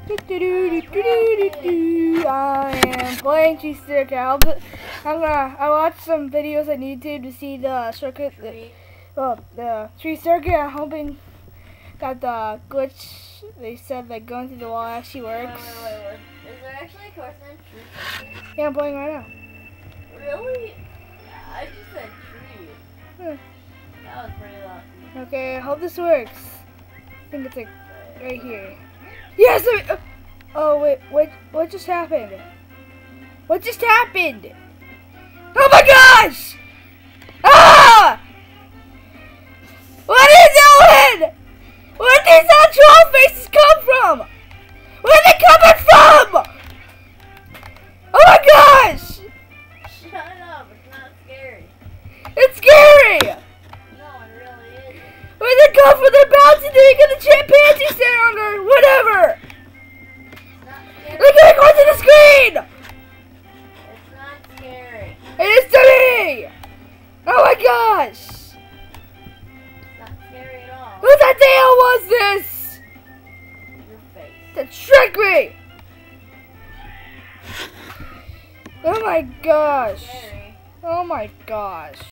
I am playing Tree Circuit. I watched some videos on YouTube to see the circuit, the Tree Circuit. I'm hoping that the glitch they said like going through the wall actually works. Wait. Is there actually a course named Tree Circuit? Yeah, I'm playing right now. Really? I just said tree. Hmm. That was pretty lucky. Okay, I hope this works. I think it's like right here. Yes! Oh wait, what just happened? What just happened? Oh my gosh! Ah! What are you doing? Where did these troll faces come from? Where are they coming from? Oh my gosh! Shut up, it's not scary. It's scary! No, it really isn't. Where they come from? They're bouncing, they're gonna chimpanzee sound or whatever! It's not scary. They're gonna go to the screen! It's not scary. It is to me! Oh my gosh! It's not scary at all. Who the hell was this? Your face. To trick me! Oh my gosh! Scary. Oh my gosh!